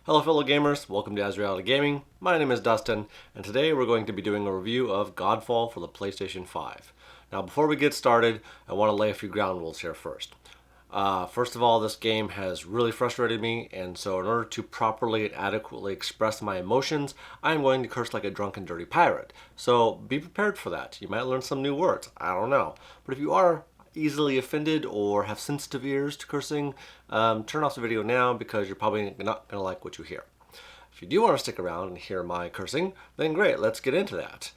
Hello fellow gamers, welcome to Azreality Gaming. My name is Dustin, and today we're going to be doing a review of Godfall for the PlayStation 5. Now before we get started, I want to lay a few ground rules here first. First of all, this game has really frustrated me, and so in order to properly and adequately express my emotions, I'm going to curse like a drunken dirty pirate. So be prepared for that. You might learn some new words, I don't know. But if you are easily offended or have sensitive ears to cursing, turn off the video now because you're probably not going to like what you hear. If you do want to stick around and hear my cursing, then great, let's get into that.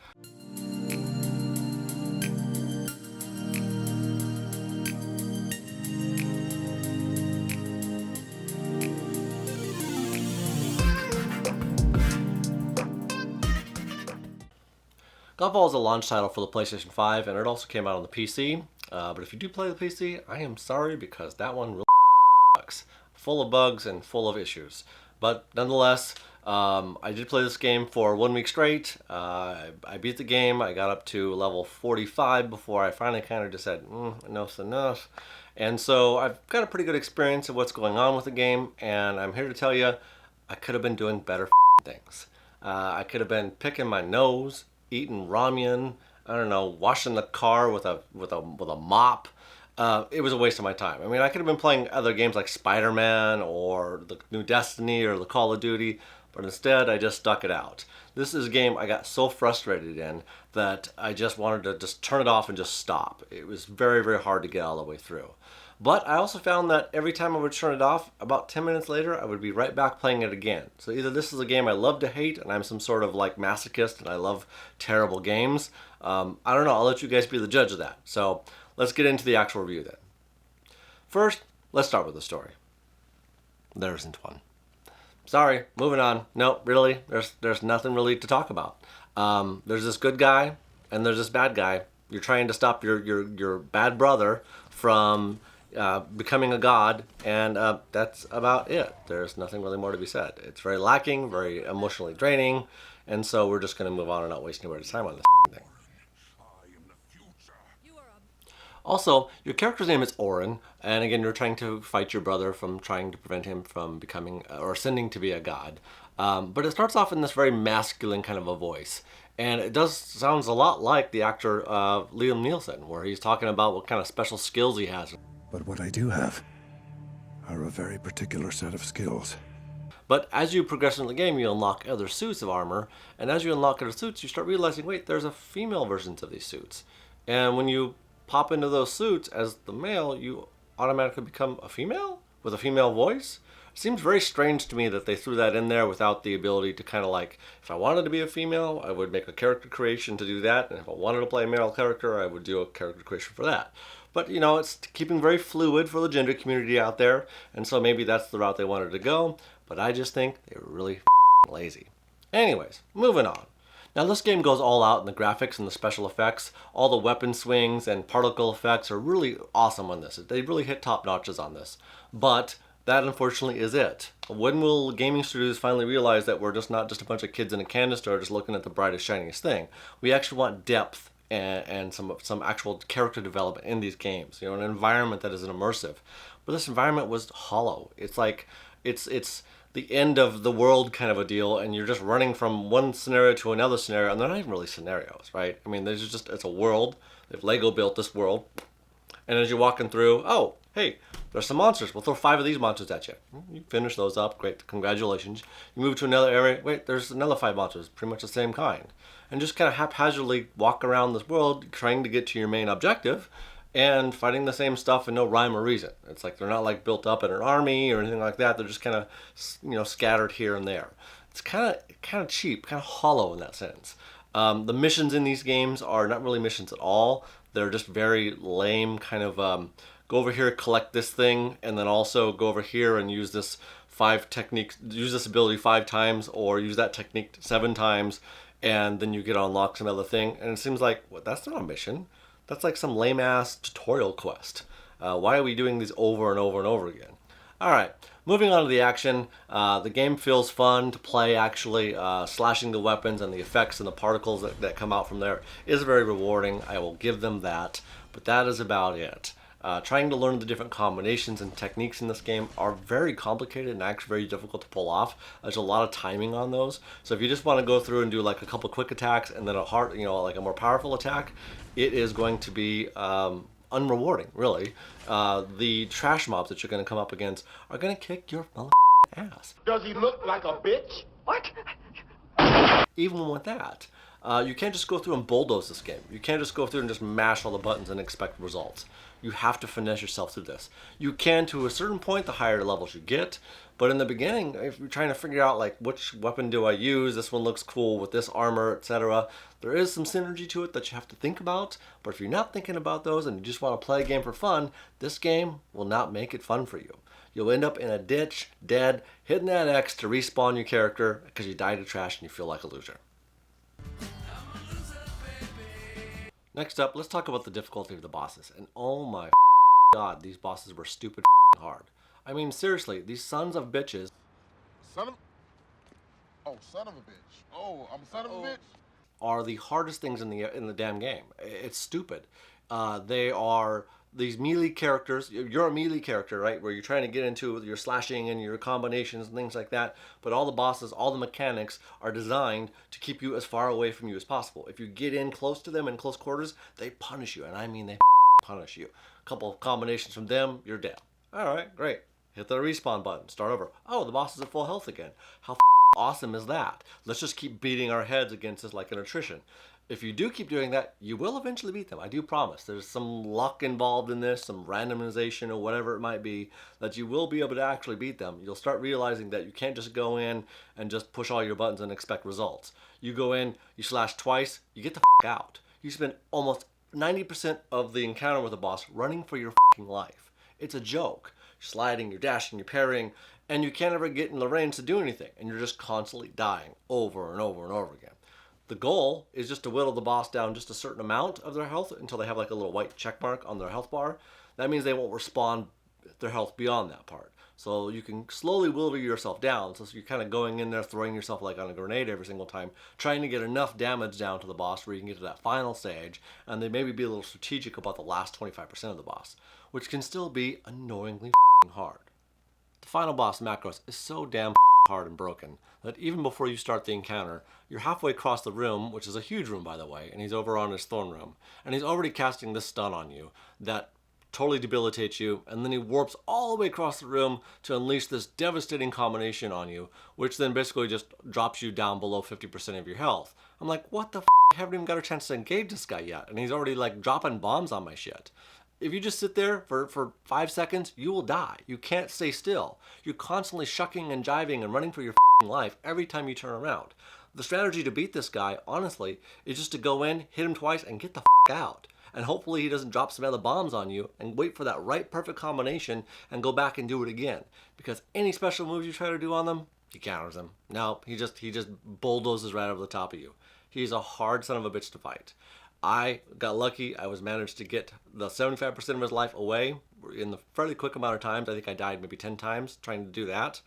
Godfall is a launch title for the PlayStation 5, and it also came out on the PC. But if you do play the PC, I am sorry because that one really sucks. Full of bugs and full of issues. But nonetheless, I did play this game for 1 week straight. I beat the game. I got up to level 45 before I finally kind of just said, enough's enough. And so I've got a pretty good experience of what's going on with the game, and I'm here to tell you I could have been doing better things. I could have been picking my nose, eating ramen, I don't know, washing the car with a mop. It was a waste of my time. I mean, I could have been playing other games like Spider-Man or the new Destiny or the Call of Duty, but instead I just stuck it out. This is a game I got so frustrated in that I just wanted to just turn it off and just stop. It was very, very hard to get all the way through. But I also found that every time I would turn it off, about 10 minutes later, I would be right back playing it again. So either this is a game I love to hate, and I'm some sort of like masochist, and I love terrible games. I don't know, I'll let you guys be the judge of that. So let's get into the actual review then. First, let's start with the story. There isn't one. Sorry, moving on. No, really, there's nothing really to talk about. There's this good guy, and there's this bad guy. You're trying to stop your bad brother from becoming a god, and that's about it. There's nothing really more to be said. It's very lacking, very emotionally draining, and so we're just going to move on and not waste anybody's time on this thing. Also, your character's name is Auron, and again, you're trying to fight your brother from trying to prevent him from becoming or ascending to be a god. But it starts off in this very masculine kind of a voice. And it sounds a lot like the actor Liam Neeson, where he's talking about what kind of special skills he has. But what I do have are a very particular set of skills. But as you progress in the game, you unlock other suits of armor, and as you unlock other suits, you start realizing, wait, there's a female versions of these suits. And when you pop into those suits as the male, you automatically become a female with a female voice. It seems very strange to me that they threw that in there without the ability to kind of like, if I wanted to be a female, I would make a character creation to do that, and if I wanted to play a male character, I would do a character creation for that. But you know, it's keeping very fluid for the gender community out there, and so maybe that's the route they wanted to go, but I just think they were really lazy. Anyways, moving on. Now this game goes all out in the graphics and the special effects. All the weapon swings and particle effects are really awesome on this. They really hit top notches on this. But that unfortunately is it. When will gaming studios finally realize that we're just not just a bunch of kids in a candy store just looking at the brightest, shiniest thing? We actually want depth and some actual character development in these games. You know, an environment that is immersive. But this environment was hollow. It's like it's the end of the world kind of a deal, and you're just running from one scenario to another scenario, and they're not even really scenarios, right? I mean, there's just, it's a world. They've Lego built this world, and as you're walking through, oh, hey, there's some monsters. We'll throw 5 of these monsters at you. You finish those up, great, congratulations. You move to another area, wait, there's another 5 monsters, pretty much the same kind. And just kind of haphazardly walk around this world trying to get to your main objective, and fighting the same stuff and no rhyme or reason. It's like they're not like built up in an army or anything like that. They're just kind of, you know, scattered here and there. It's kind of cheap, kind of hollow in that sense. The missions in these games are not really missions at all. They're just very lame, kind of go over here, collect this thing, and then also go over here and use this use this ability 5 times, or use that technique 7 times, and then you get to unlock some other thing. And it seems like, well, that's not a mission. That's like some lame-ass tutorial quest. Why are we doing these over and over and over again? Alright, moving on to the action. The game feels fun to play, actually. Slashing the weapons and the effects and the particles that come out from there is very rewarding. I will give them that. But that is about it. Trying to learn the different combinations and techniques in this game are very complicated and actually very difficult to pull off. There's a lot of timing on those. So if you just want to go through and do like a couple quick attacks and then a hard, like a more powerful attack, it is going to be unrewarding, really. The trash mobs that you're going to come up against are going to kick your ass. Does he look like a bitch? What? Even with that, you can't just go through and bulldoze this game. You can't just go through and just mash all the buttons and expect results. You have to finesse yourself through this. You can to a certain point, the higher levels you get, but in the beginning, if you're trying to figure out like which weapon do I use, this one looks cool with this armor, etc., there is some synergy to it that you have to think about. But if you're not thinking about those and you just want to play a game for fun, this game will not make it fun for you. You'll end up in a ditch, dead, hitting that X to respawn your character because you died to trash and you feel like a loser. Next up, let's talk about the difficulty of the bosses. And oh my god, these bosses were stupid hard. I mean, seriously, these sons of bitches. Son of a bitch. Oh, I'm a son of a bitch. Are the hardest things in the damn game. It's stupid. They are these melee characters. You're a melee character, right? Where you're trying to get into your slashing and your combinations and things like that. But all the bosses, all the mechanics are designed to keep you as far away from you as possible. If you get in close to them in close quarters, they punish you. And I mean they punish you. A couple of combinations from them, you're dead. Alright, great. Hit the respawn button. Start over. Oh, the boss is at full health again. How awesome is that? Let's just keep beating our heads against this like an attrition. If you do keep doing that, you will eventually beat them. I do promise. There's some luck involved in this, some randomization or whatever it might be, that you will be able to actually beat them. You'll start realizing that you can't just go in and just push all your buttons and expect results. You go in, you slash twice, you get the out. You spend almost 90% of the encounter with the boss running for your life. It's a joke. You're sliding, you're dashing, you're parrying, and you can't ever get in the range to do anything, and you're just constantly dying over and over and over again. The goal is just to whittle the boss down just a certain amount of their health until they have like a little white check mark on their health bar. That means they won't respawn their health beyond that part. So you can slowly whittle yourself down. So you're kind of going in there, throwing yourself like on a grenade every single time, trying to get enough damage down to the boss where you can get to that final stage, and then maybe be a little strategic about the last 25% of the boss, which can still be annoyingly hard. The final boss, Macros, is so damn hard and broken that even before you start the encounter, you're halfway across the room, which is a huge room by the way, and he's over on his throne room, and he's already casting this stun on you that totally debilitates you, and then he warps all the way across the room to unleash this devastating combination on you, which then basically just drops you down below 50% of your health. I'm like, what the I haven't even got a chance to engage this guy yet, and he's already like dropping bombs on my shit. If you just sit there for 5 seconds, you will die. You can't stay still. You're constantly shucking and jiving and running for your life every time you turn around. The strategy to beat this guy, honestly, is just to go in, hit him twice, and get the out. And hopefully he doesn't drop some other bombs on you, and wait for that right perfect combination and go back and do it again. Because any special moves you try to do on them, he counters them. No, he just bulldozes right over the top of you. He's a hard son of a bitch to fight. I got lucky. I was managed to get the 75% of his life away in the fairly quick amount of times. I think I died maybe 10 times trying to do that.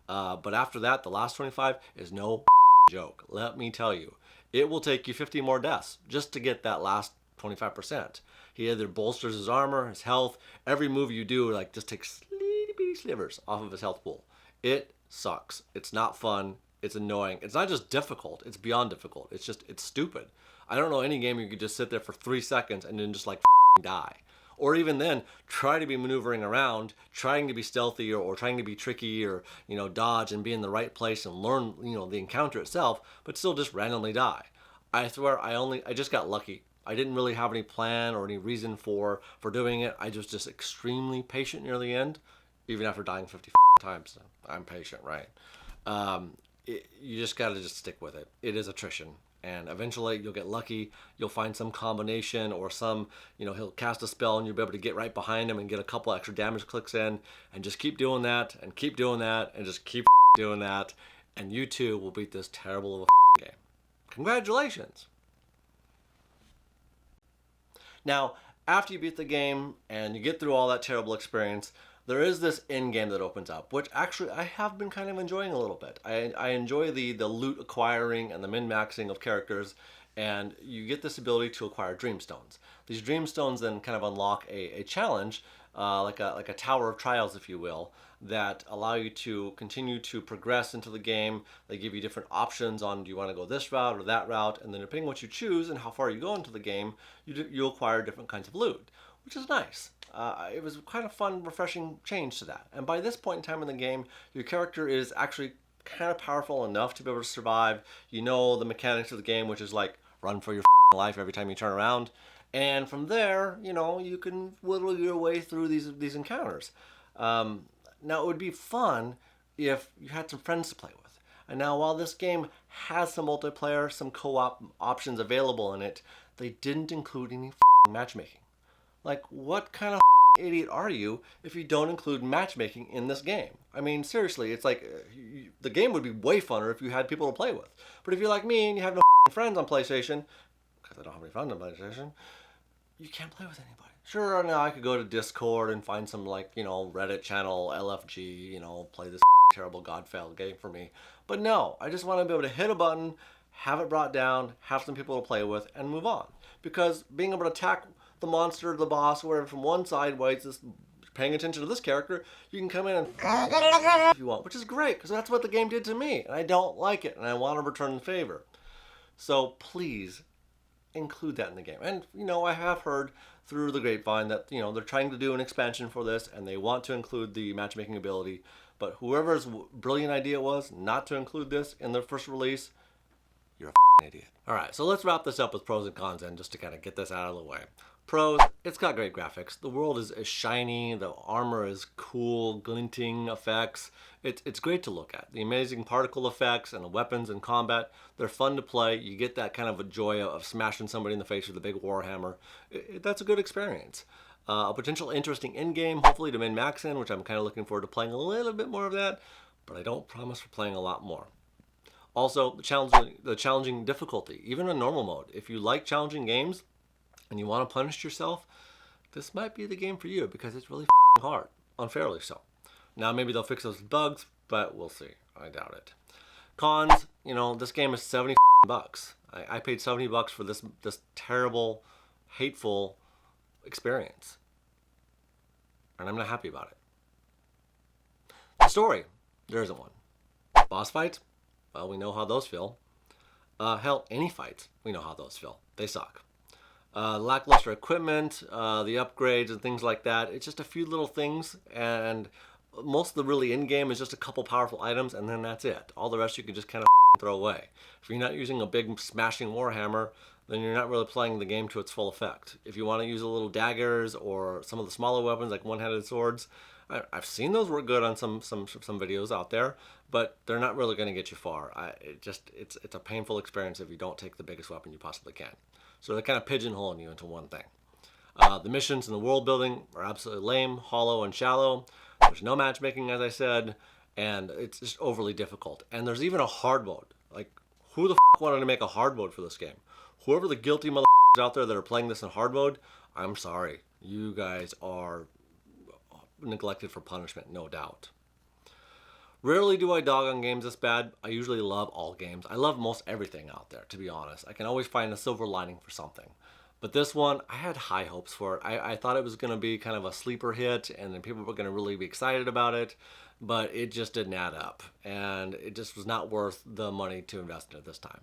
But after that, the last 25 is no joke. Let me tell you, it will take you 50 more deaths just to get that last 25%. He either bolsters his armor, his health. Every move you do like just takes little bitty slivers off of his health pool. It sucks. It's not fun. It's annoying. It's not just difficult. It's beyond difficult. It's stupid. I don't know any game you could just sit there for 3 seconds and then just like die. Or even then, try to be maneuvering around, trying to be stealthy or trying to be tricky or, dodge and be in the right place and learn, the encounter itself, but still just randomly die. I swear I just got lucky. I didn't really have any plan or any reason for doing it. I was just extremely patient near the end, even after dying 50 times. I'm patient, right? You just got to just stick with it. It is attrition. And eventually you'll get lucky. You'll find some combination or some, he'll cast a spell and you'll be able to get right behind him and get a couple extra damage clicks in and just keep doing that and keep doing that and just keep doing that. And you too will beat this terrible of a game. Congratulations. Now, after you beat the game and you get through all that terrible experience, there is this end game that opens up, which actually I have been kind of enjoying a little bit. I enjoy the loot acquiring and the min-maxing of characters. And you get this ability to acquire Dreamstones. These Dreamstones then kind of unlock a challenge, like a tower of trials, if you will, that allow you to continue to progress into the game. They give you different options on, do you want to go this route or that route, and then depending on what you choose and how far you go into the game, you acquire different kinds of loot, which is nice. It was kind of fun, refreshing change to that. And by this point in time in the game, your character is actually kind of powerful enough to be able to survive. You know the mechanics of the game, which is like run for your life every time you turn around. And from there, you know, you can whittle your way through these encounters. Now, it would be fun if you had some friends to play with. And now, while this game has some multiplayer, some co-op options available in it, they didn't include any matchmaking. Like, what kind of idiot are you if you don't include matchmaking in this game? I mean, seriously, it's like, the game would be way funner if you had people to play with. But if you're like me and you have no friends on PlayStation, because I don't have any friends on PlayStation, you can't play with anybody. Sure, now I could go to Discord and find some, like, you know, Reddit channel, LFG, you know, play this terrible Godfall game for me. But no, I just want to be able to hit a button, have it brought down, have some people to play with, and move on. Because being able to attack the monster, the boss, whatever, from one side while it's just paying attention to this character, you can come in and if you want, which is great, because that's what the game did to me, and I don't like it, and I want to return the favor. So please, include that in the game. And, you know, I have heard through the grapevine that, you know, they're trying to do an expansion for this and they want to include the matchmaking ability, but whoever's brilliant idea was not to include this in their first release, you're a idiot. Alright, so let's wrap this up with pros and cons then, just to kind of get this out of the way. Pros, it's got great graphics. The world is shiny, the armor is cool, glinting effects. It's great to look at. The amazing particle effects and the weapons and combat, they're fun to play. You get that kind of a joy of smashing somebody in the face with a big warhammer. That's a good experience. A potential interesting endgame, hopefully to min-max in, which I'm kind of looking forward to playing a little bit more of that, but I don't promise for playing a lot more. Also, the challenging difficulty, even in normal mode. If you like challenging games, and you want to punish yourself, this might be the game for you because it's really hard, unfairly so. Now maybe they'll fix those bugs, but we'll see. I doubt it. Cons, you know, this game is $70 bucks. I paid $70 for this terrible, hateful experience, and I'm not happy about it. The story, there isn't one. Boss fights, well, we know how those feel. Hell, any fights, we know how those feel. They suck. Lackluster equipment, the upgrades and things like that. It's just a few little things, and most of the really in-game is just a couple powerful items, and then that's it. All the rest you can just kind of throw away. If you're not using a big smashing warhammer, then you're not really playing the game to its full effect. If you want to use a little daggers or some of the smaller weapons like one-handed swords, I've seen those work good on some videos out there, but they're not really going to get you far. It's a painful experience if you don't take the biggest weapon you possibly can. So they're kind of pigeonholing you into one thing. The missions and the world building are absolutely lame, hollow, and shallow. There's no matchmaking, as I said, and it's just overly difficult. And there's even a hard mode. Like, who the wanted to make a hard mode for this game? Whoever the guilty out there that are playing this in hard mode, I'm sorry. You guys are neglected for punishment, no doubt. Rarely do I dog on games this bad. I usually love all games. I love most everything out there, to be honest. I can always find a silver lining for something. But this one, I had high hopes for it. I thought it was going to be kind of a sleeper hit, and then people were going to really be excited about it, but it just didn't add up. And it just was not worth the money to invest in it this time.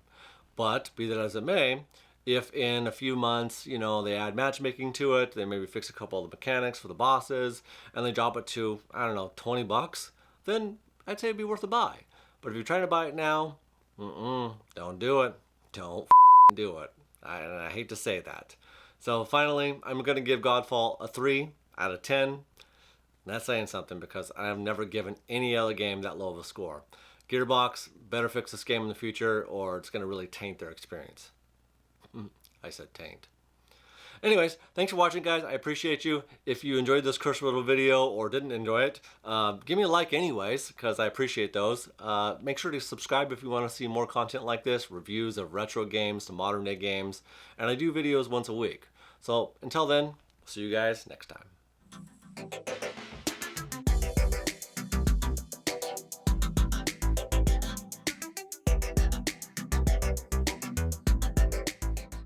But, be that as it may, if in a few months, you know, they add matchmaking to it, they maybe fix a couple of the mechanics for the bosses, and they drop it to, I don't know, $20, then I'd say it'd be worth a buy. But if you're trying to buy it now, don't do it. Don't do it. I hate to say that. So finally, I'm going to give Godfall a 3 out of 10. And that's saying something because I have never given any other game that low of a score. Gearbox, better fix this game in the future or it's going to really taint their experience. I said taint. Anyways, thanks for watching, guys. I appreciate you. If you enjoyed this cursed little video or didn't enjoy it, give me a like anyways, because I appreciate those. Make sure to subscribe if you want to see more content like this, reviews of retro games to modern day games, and I do videos once a week. So until then, see you guys next time.